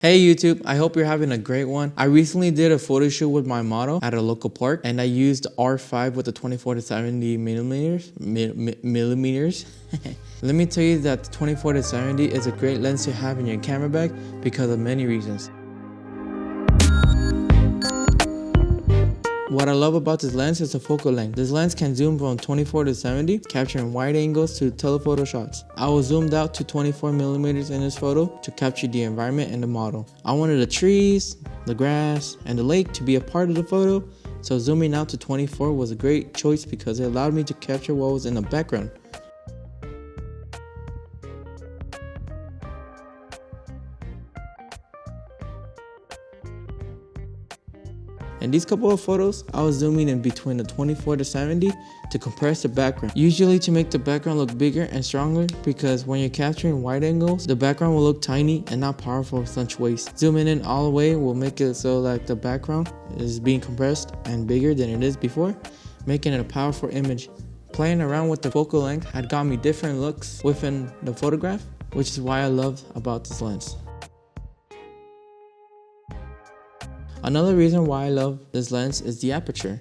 Hey YouTube, I hope you're having a great one. I recently did a photo shoot with my model at a local park and I used R5 with the 24 to 70 millimeters. Let me tell you that the 24 to 70 is a great lens to have in your camera bag because of many reasons. What I love about this lens is the focal length. This lens can zoom from 24 to 70, capturing wide angles to telephoto shots. I was zoomed out to 24 millimeters in this photo to capture the environment and the model. I wanted the trees, the grass, and the lake to be a part of the photo, so zooming out to 24 was a great choice because it allowed me to capture what was in the background. In these couple of photos, I was zooming in between the 24 to 70 to compress the background. Usually to make the background look bigger and stronger because when you're capturing wide angles, the background will look tiny and not powerful in such ways. Zooming in all the way will make it so like the background is being compressed and bigger than it is before, making it a powerful image. Playing around with the focal length had got me different looks within the photograph, which is why I love about this lens. Another reason why I love this lens is the aperture.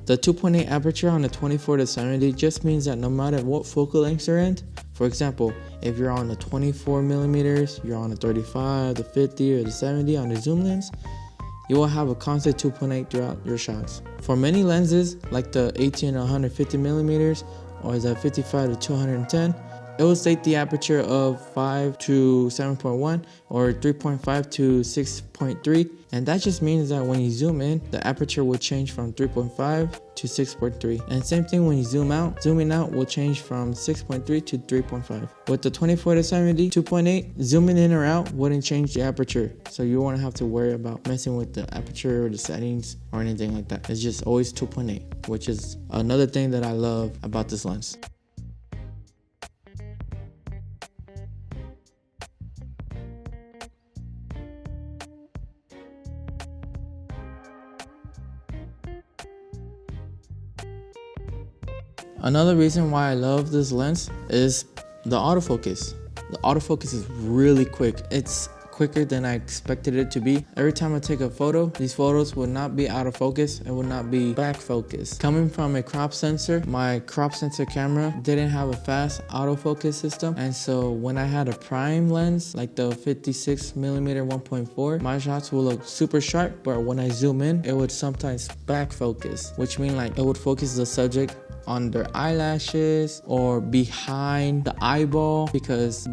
The 2.8 aperture on the 24 to 70 just means that no matter what focal lengths you're in, for example, if you're on the 24 millimeters, you're on the 35, the 50, or the 70 on the zoom lens, you will have a constant 2.8 throughout your shots. For many lenses, like the 18 to 150 millimeters or the 55 to 210, it will state the aperture of 5 to 7.1 or 3.5 to 6.3, and that just means that when you zoom in, the aperture will change from 3.5 to 6.3. And same thing when you zoom out, zooming out will change from 6.3 to 3.5. With the 24 to 70 2.8, zooming in or out wouldn't change the aperture, so you won't have to worry about messing with the aperture or the settings or anything like that. It's just always 2.8, which is another thing that I love about this lens. Another reason why I love this lens is the autofocus. The autofocus is really quick. It's quicker than I expected it to be. Every time I take a photo, these photos will not be out of focus and will not be back focus. Coming from a crop sensor, my crop sensor camera didn't have a fast autofocus system, and so when I had a prime lens like the 56 millimeter 1.4, my shots will look super sharp, but when I zoom in, it would sometimes back focus, which means like it would focus the subject on their eyelashes or behind the eyeball because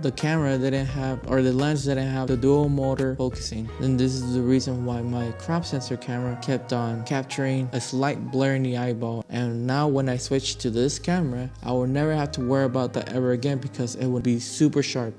the camera didn't have, or the lens didn't have the dual motor focusing. And this is the reason why my crop sensor camera kept on capturing a slight blur in the eyeball. And now when I switch to this camera, I will never have to worry about that ever again because it would be super sharp.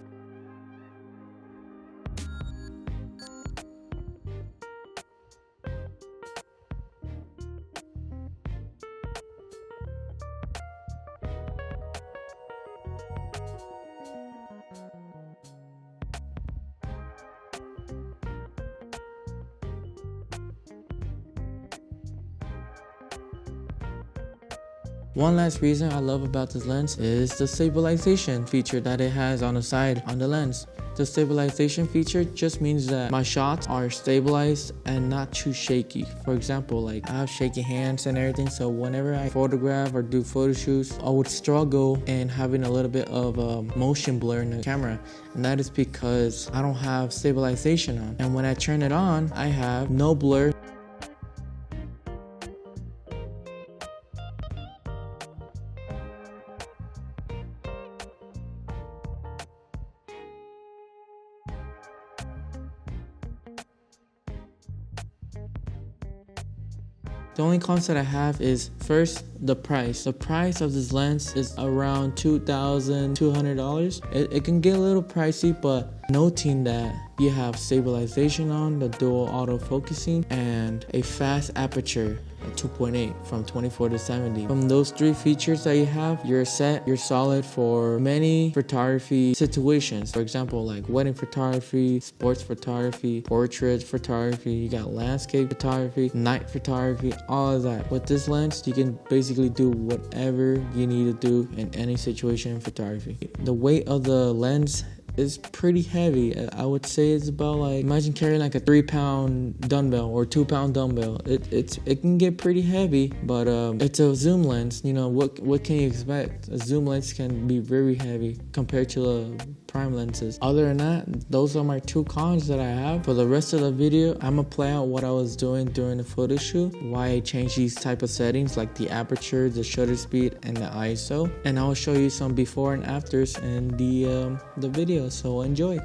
One last reason I love about this lens is the stabilization feature that it has on the side on the lens. The stabilization feature just means that my shots are stabilized and not too shaky. For example, like I have shaky hands and everything, so whenever I photograph or do photo shoots, I would struggle in having a little bit of motion blur in the camera. And that is because I don't have stabilization on. And when I turn it on, I have no blur. The only cons that I have is first, the price. The price of this lens is around $2,200. It can get a little pricey, but noting that you have stabilization on, the dual auto focusing, and a fast aperture at 2.8 from 24 to 70. From those three features that you have, you're set, you're solid for many photography situations. For example, like wedding photography, sports photography, portrait photography, you got landscape photography, night photography, all of that. With this lens, you can basically do whatever you need to do in any situation in photography. The weight of the lens is pretty heavy. I would say it's about like, imagine carrying like a 3-pound dumbbell or 2-pound dumbbell. It can get pretty heavy, but it's a zoom lens. You know, what can you expect? A zoom lens can be very heavy compared to prime lenses. Other than that, those are my 2 cons that I have. For the rest of the video, I'm gonna play out what I was doing during the photo shoot, why I changed these type of settings like the aperture, the shutter speed, and the ISO, and I'll show you some before and afters in the video, so enjoy.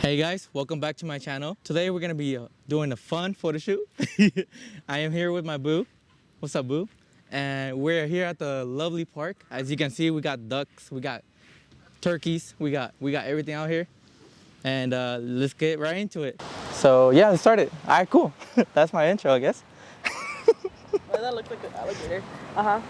Hey guys, welcome back to my channel. Today we're gonna be doing a fun photo shoot. I am here with my boo. What's up, boo? And we're here at the lovely park. As you can see, we got ducks, we got turkeys, we got everything out here. And let's get right into it. So yeah, let's start it. All right, cool. That's my intro, I guess. Why does that look like an alligator? Uh-huh.